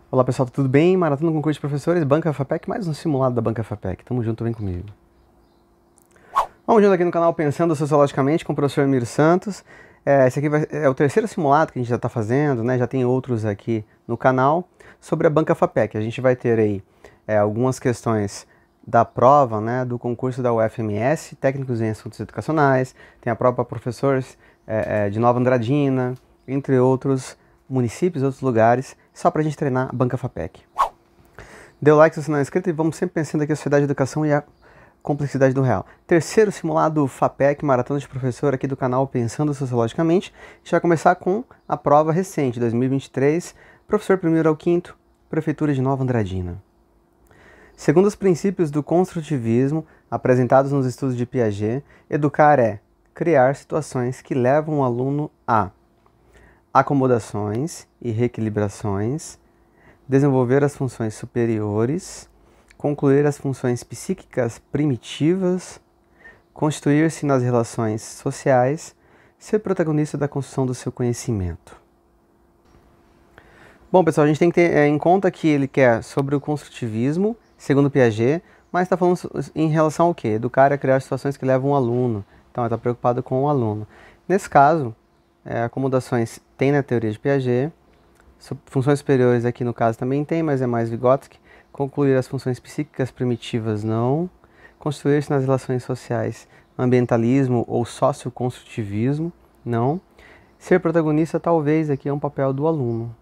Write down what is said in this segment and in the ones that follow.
Olá pessoal, tudo bem? Maratona Concurso de Professores, Banca FAPEC, mais um simulado da Banca FAPEC. Tamo junto, vem comigo. Vamos junto aqui no canal Pensando Sociologicamente com o professor Miro Santos. Esse aqui é o terceiro simulado que a gente já está fazendo, né? Já tem outros aqui no canal sobre a Banca FAPEC. A gente vai ter aí algumas questões da prova, né, do concurso da UFMS, técnicos em assuntos educacionais, tem a prova para professores de Nova Andradina, entre outros municípios, outros lugares, só para a gente treinar a Banca FAPEC. Dê o like se você não é inscrito e vamos sempre pensando aqui a sociedade, a educação e a complexidade do real. Terceiro simulado FAPEC, Maratona de Professor aqui do canal Pensando Sociologicamente. A gente vai começar com a prova recente, 2023, professor primeiro ao quinto, Prefeitura de Nova Andradina. Segundo os princípios do construtivismo apresentados nos estudos de Piaget, educar é criar situações que levam o aluno a acomodações e reequilibrações, desenvolver as funções superiores, concluir as funções psíquicas primitivas, constituir-se nas relações sociais, ser protagonista da construção do seu conhecimento. Bom, pessoal, a gente tem que ter em conta que ele quer sobre o construtivismo, segundo Piaget, mas está falando em relação ao quê? Educar é criar situações que levam o aluno. Então, ele está preocupado com o aluno. Nesse caso, acomodações tem na teoria de Piaget, funções superiores aqui no caso também tem, mas é mais Vygotsky. Concluir as funções psíquicas primitivas não. Construir-se nas relações sociais, ambientalismo ou socioconstrutivismo não. Ser protagonista talvez aqui é um papel do aluno.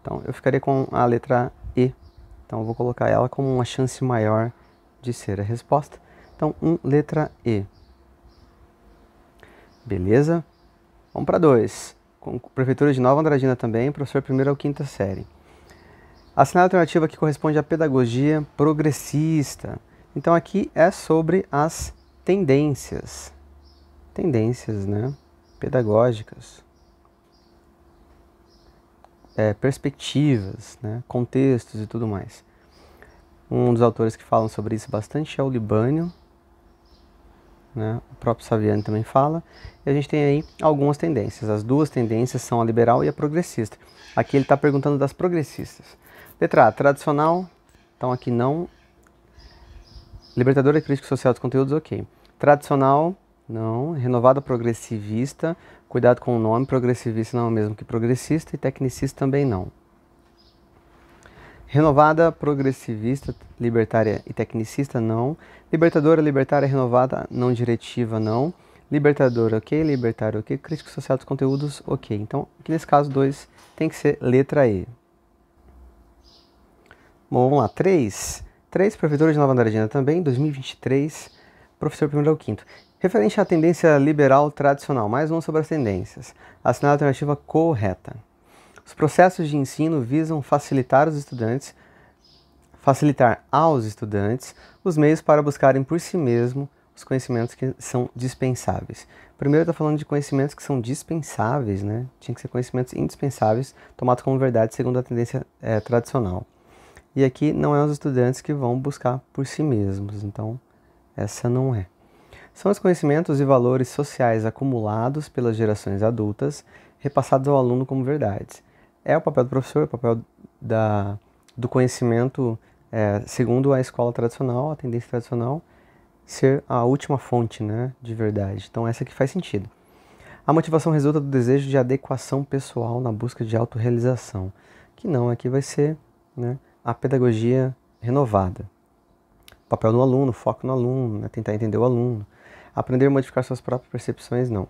Então eu ficaria com a letra E. Então eu vou colocar ela como uma chance maior de ser a resposta. Então letra E. Beleza? Vamos para 2. Com Prefeitura de Nova Andradina também, professor primeiro ao quinta série. A assinada alternativa aqui corresponde à pedagogia progressista. Então aqui é sobre as tendências. Tendências, né? Pedagógicas. Perspectivas, né? Contextos e tudo mais. Um dos autores que falam sobre isso bastante é o Libânio. Né? O próprio Saviani também fala. E a gente tem aí algumas tendências. As duas tendências são a liberal e a progressista. Aqui ele está perguntando das progressistas. Letra A, tradicional. Então aqui não. Libertadora e crítico social dos conteúdos, ok. Tradicional, não. Renovada, progressivista. Cuidado com o nome, progressivista não é o mesmo que progressista. E tecnicista também não. Renovada, progressivista, libertária e tecnicista, não. Libertadora, libertária, renovada, não diretiva, não. Libertadora, ok. Libertária, ok. Crítico social dos conteúdos, ok. Então, aqui nesse caso, 2 tem que ser letra E. Bom, vamos lá. 3. 3, Prefeitura de Nova Andradina também, 2023, professor primeiro ao quinto. Referente à tendência liberal tradicional, mais um sobre as tendências. Assinada a alternativa correta. Os processos de ensino visam facilitar aos estudantes os meios para buscarem por si mesmo os conhecimentos que são dispensáveis. Primeiro está falando de conhecimentos que são dispensáveis, né? Tinha que ser conhecimentos indispensáveis, tomados como verdade segundo a tendência tradicional. E aqui não é os estudantes que vão buscar por si mesmos, então essa não é. São os conhecimentos e valores sociais acumulados pelas gerações adultas, repassados ao aluno como verdades. É o papel do professor, o papel do conhecimento, segundo a escola tradicional, a tendência tradicional, ser a última fonte, né, de verdade. Então essa aqui faz sentido. A motivação resulta do desejo de adequação pessoal na busca de autorrealização. Que não, aqui vai ser, né, a pedagogia renovada. O papel do aluno, foco no aluno, né, tentar entender o aluno. Aprender a modificar suas próprias percepções, não.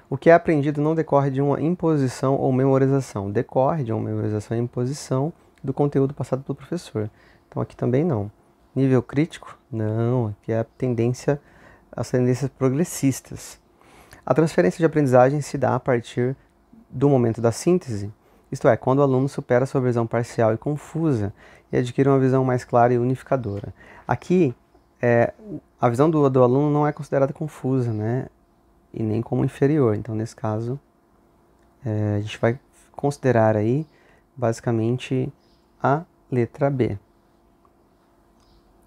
O que é aprendido não decorre de uma imposição ou memorização, decorre de uma memorização e imposição do conteúdo passado pelo professor. Então aqui também não. Nível crítico? Não, aqui é a tendência, as tendências progressistas. A transferência de aprendizagem se dá a partir do momento da síntese, isto é, quando o aluno supera sua visão parcial e confusa e adquire uma visão mais clara e unificadora. Aqui, a visão do aluno não é considerada confusa, né? E nem como inferior. Então, nesse caso, a gente vai considerar aí, basicamente, a letra B.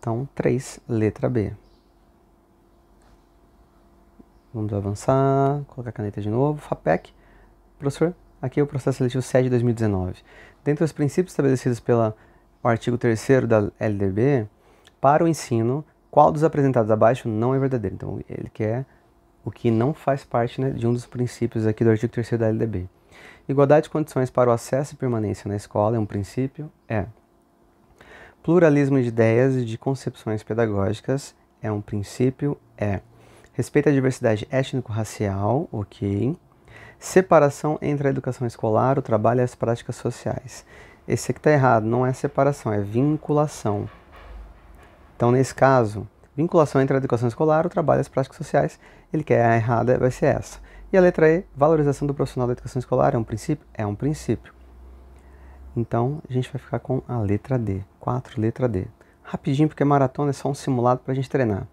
Então, 3, letra B. Vamos avançar, colocar a caneta de novo. FAPEC, professor, Aqui é o processo seletivo 7 de 2019. Dentre os princípios estabelecidos pelo artigo 3º da LDB, para o ensino, qual dos apresentados abaixo não é verdadeiro? Então, ele quer o que não faz parte, né, de um dos princípios aqui do artigo 3º da LDB. Igualdade de condições para o acesso e permanência na escola é um princípio? É. Pluralismo de ideias e de concepções pedagógicas é um princípio? É. Respeito à diversidade étnico-racial? Ok. Separação entre a educação escolar, o trabalho e as práticas sociais. Esse aqui está errado, não é separação, é vinculação. Então, nesse caso, vinculação entre a educação escolar, o trabalho e as práticas sociais, ele quer a errada, vai ser essa. E a letra E, valorização do profissional da educação escolar, é um princípio? É um princípio. Então, a gente vai ficar com a letra D. 4, letra D. Rapidinho, porque maratona é só um simulado para a gente treinar.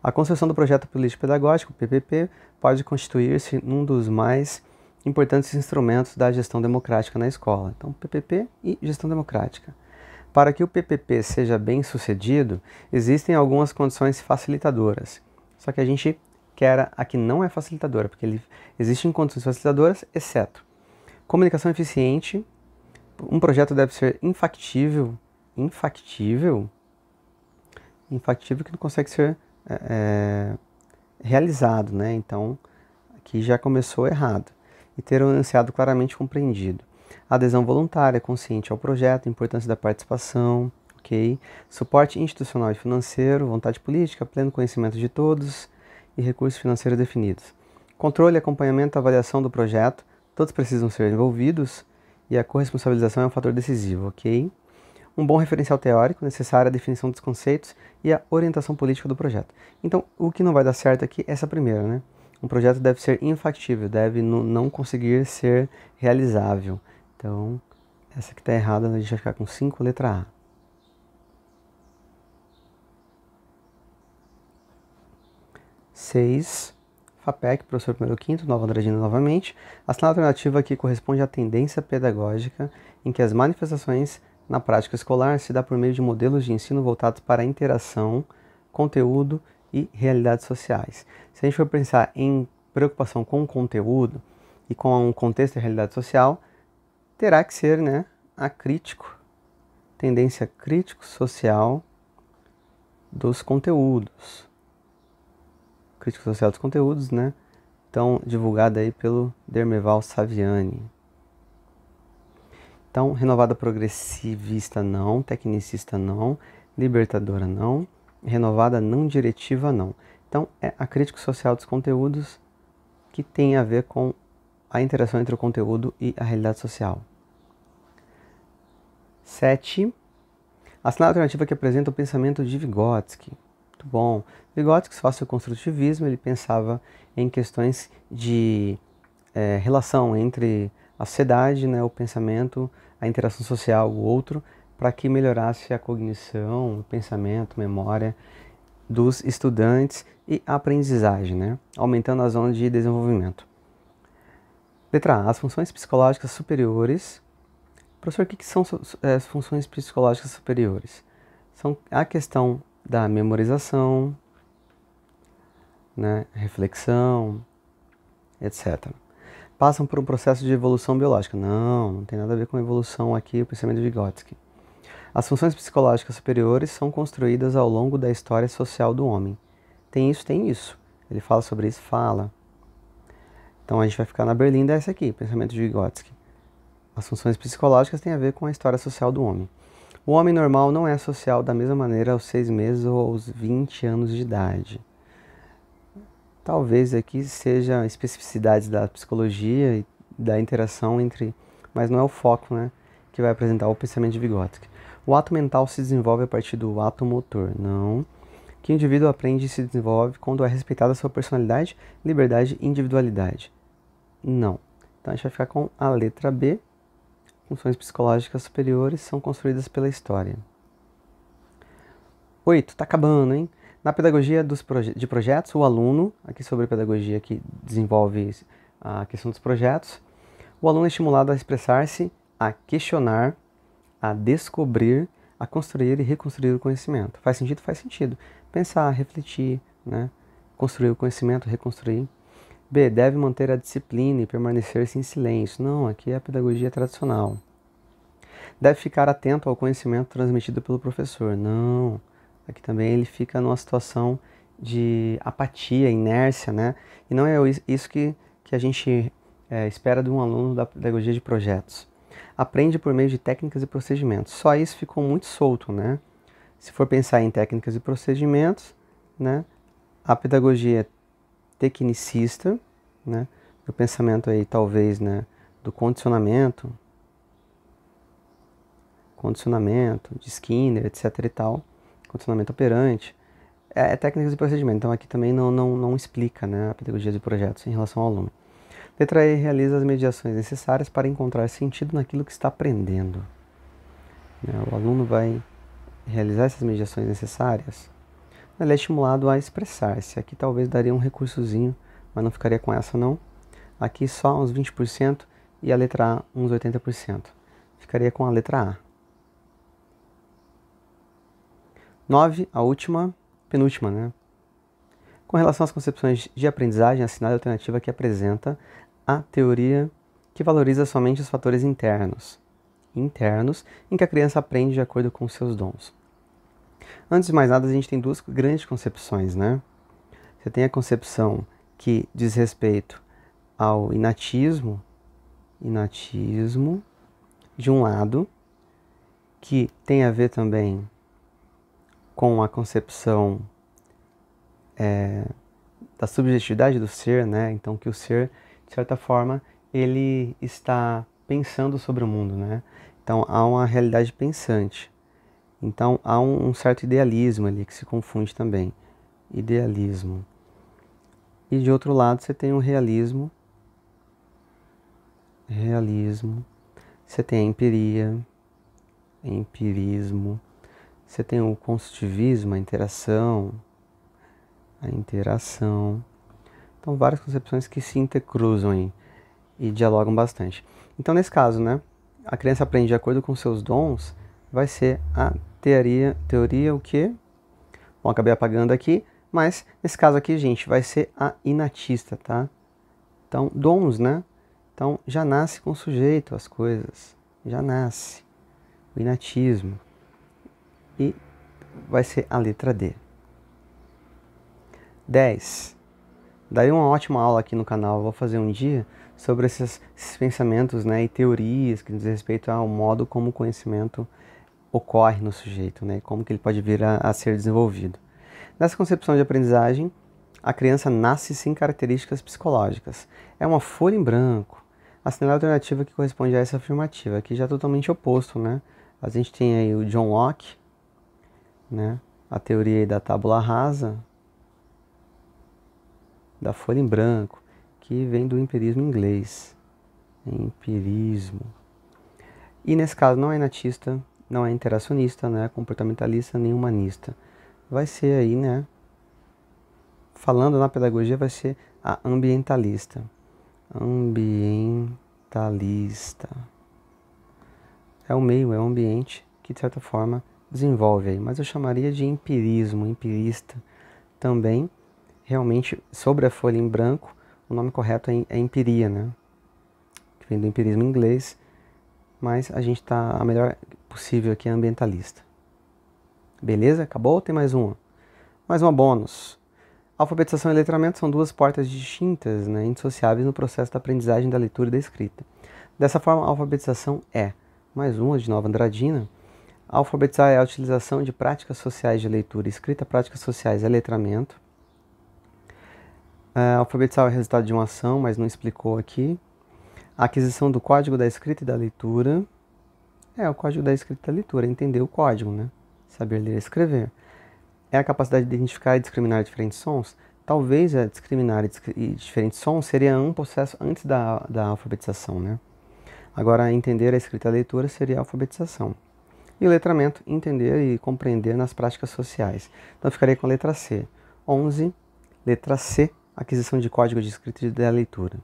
A construção do projeto político-pedagógico, PPP, pode constituir-se num dos mais importantes instrumentos da gestão democrática na escola. Então, PPP e gestão democrática. Para que o PPP seja bem sucedido, existem algumas condições facilitadoras. Só que a gente quer a que não é facilitadora, porque existem condições facilitadoras, exceto comunicação eficiente. Um projeto deve ser infactível que não consegue ser realizado, né? Então, aqui já começou errado. E ter um enunciado claramente compreendido. Adesão voluntária, consciente ao projeto, importância da participação, ok? Suporte institucional e financeiro, vontade política, pleno conhecimento de todos e recursos financeiros definidos. Controle, acompanhamento, avaliação do projeto, todos precisam ser envolvidos e a corresponsabilização é um fator decisivo, ok? Um bom referencial teórico, necessária a definição dos conceitos e a orientação política do projeto. Então, o que não vai dar certo aqui é essa primeira, né? Um projeto deve ser infactível, deve não conseguir ser realizável. Então, essa aqui está errada, a gente vai ficar com 5, letra A. 6, FAPEC, professor 1º, Nova Andradina novamente. A assinatura alternativa aqui corresponde à tendência pedagógica em que as manifestações na prática escolar se dá por meio de modelos de ensino voltados para a interação, conteúdo e realidades sociais. Se a gente for pensar em preocupação com o conteúdo e com um contexto e realidade social, terá que ser, né, tendência crítico-social dos conteúdos. Crítico social dos conteúdos, né? Então, divulgada aí pelo Dermeval Saviani. Então, renovada progressivista não, tecnicista não, libertadora não, renovada não diretiva não. Então, é a crítica social dos conteúdos que tem a ver com a interação entre o conteúdo e a realidade social. 7. A sinal alternativa que apresenta o pensamento de Vygotsky. Muito bom. Vygotsky, socioconstrutivismo, ele pensava em questões de relação entre a sociedade, né, o pensamento, a interação social, o outro, para que melhorasse a cognição, o pensamento, memória dos estudantes e a aprendizagem, né, aumentando a zona de desenvolvimento. Letra A. As funções psicológicas superiores. Professor, o que são as funções psicológicas superiores? São a questão da memorização, né, reflexão, etc. Passam por um processo de evolução biológica. Não tem nada a ver com evolução aqui, o pensamento de Vygotsky. As funções psicológicas superiores são construídas ao longo da história social do homem. Tem isso, tem isso. Ele fala sobre isso, fala. Então a gente vai ficar na berlinda essa aqui, pensamento de Vygotsky. As funções psicológicas têm a ver com a história social do homem. O homem normal não é social da mesma maneira aos 6 meses ou aos 20 anos de idade. Talvez aqui seja especificidades da psicologia e da interação entre, mas não é o foco, né, que vai apresentar o pensamento de Vygotsky. O ato mental se desenvolve a partir do ato motor. Não. Que o indivíduo aprende e se desenvolve quando é respeitada a sua personalidade, liberdade e individualidade. Não. Então a gente vai ficar com a letra B. Funções psicológicas superiores são construídas pela história. 8. Tá acabando, hein? Na pedagogia de projetos, o aluno, aqui sobre a pedagogia que desenvolve a questão dos projetos, o aluno é estimulado a expressar-se, a questionar, a descobrir, a construir e reconstruir o conhecimento. Faz sentido? Faz sentido. Pensar, refletir, né? Construir o conhecimento, reconstruir. B, deve manter a disciplina e permanecer-se em silêncio. Não, aqui é a pedagogia tradicional. Deve ficar atento ao conhecimento transmitido pelo professor. Não, aqui também ele fica numa situação de apatia, inércia, né? E não é isso que a gente espera de um aluno da pedagogia de projetos. Aprende por meio de técnicas e procedimentos. Só isso ficou muito solto, né? Se for pensar em técnicas e procedimentos, né? A pedagogia tecnicista, né? Do pensamento aí, talvez, né? Do condicionamento de Skinner, etc e tal, condicionamento operante, técnicas e procedimentos. Então aqui também não explica, né, a pedagogia de projetos em relação ao aluno. Letra E, realiza as mediações necessárias para encontrar sentido naquilo que está aprendendo. O aluno vai realizar essas mediações necessárias. Ele é estimulado a expressar-se. Aqui talvez daria um recursozinho, mas não ficaria com essa não. Aqui só uns 20% e a letra A uns 80%. Ficaria com a letra A. 9, a penúltima, né? Com relação às concepções de aprendizagem, assinale a alternativa que apresenta a teoria que valoriza somente os fatores internos, em que a criança aprende de acordo com seus dons. Antes de mais nada, a gente tem duas grandes concepções, né? Você tem a concepção que diz respeito ao inatismo de um lado, que tem a ver também com a concepção da subjetividade do ser, né? Então que o ser, de certa forma, ele está pensando sobre o mundo, né? Então há uma realidade pensante. Então há um certo idealismo ali que se confunde também. Idealismo. E de outro lado você tem o realismo. Você tem a empiria, empirismo. Você tem o construtivismo, a interação. Então, várias concepções que se intercruzam aí e dialogam bastante. Então, nesse caso, né, a criança aprende de acordo com seus dons, vai ser a teoria o quê? Bom, acabei apagando aqui, mas nesse caso aqui, gente, vai ser a inatista, tá? Então, dons, né? Então, já nasce com sujeito as coisas, já nasce o inatismo. E vai ser a letra D. 10. Daria uma ótima aula aqui no canal, vou fazer um dia sobre esses pensamentos, né, e teorias que diz respeito ao modo como o conhecimento ocorre no sujeito, né, como que ele pode vir a ser desenvolvido. Nessa concepção de aprendizagem, a criança nasce sem características psicológicas. É uma folha em branco. Assinale a alternativa que corresponde a essa afirmativa, aqui já é totalmente oposto, né? A gente tem aí o John Locke, né, a teoria da tábula rasa, da folha em branco, que vem do empirismo inglês. Empirismo. E nesse caso não é inatista, não é interacionista, não é comportamentalista, nem humanista. Vai ser aí, né? Falando na pedagogia, vai ser a ambientalista. Ambientalista. É o meio, é o ambiente que, de certa forma, desenvolve aí. Mas eu chamaria de empirismo, empirista também. Realmente, sobre a folha em branco, o nome correto é empiria, né? Que vem do empirismo inglês, mas a gente está a melhor possível aqui, ambientalista. Beleza? Acabou? Tem mais uma. Mais uma bônus. Alfabetização e letramento são duas portas distintas, né, indissociáveis no processo da aprendizagem da leitura e da escrita. Dessa forma, a alfabetização é, mais uma de Nova Andradina, alfabetizar é a utilização de práticas sociais de leitura e escrita, práticas sociais é letramento. Alfabetizar é o resultado de uma ação, mas não explicou aqui. A aquisição do código da escrita e da leitura. O código da escrita e da leitura, entender o código, né? Saber ler e escrever. É a capacidade de identificar e discriminar diferentes sons. Talvez discriminar e diferentes sons seria um processo antes da alfabetização, né? Agora, entender a escrita e a leitura seria a alfabetização. E o letramento, entender e compreender nas práticas sociais. Então, eu ficaria com a letra C. 11, letra C, aquisição de código de escrita e da leitura.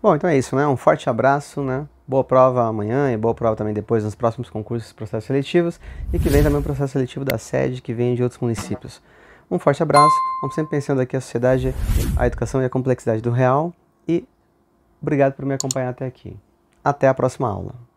Bom, então é isso, né? Um forte abraço, né? Boa prova amanhã e boa prova também depois nos próximos concursos e processos seletivos. E que vem também o processo seletivo da sede, que vem de outros municípios. Um forte abraço, vamos sempre pensando aqui a sociedade, a educação e a complexidade do real, e obrigado por me acompanhar até aqui. Até a próxima aula.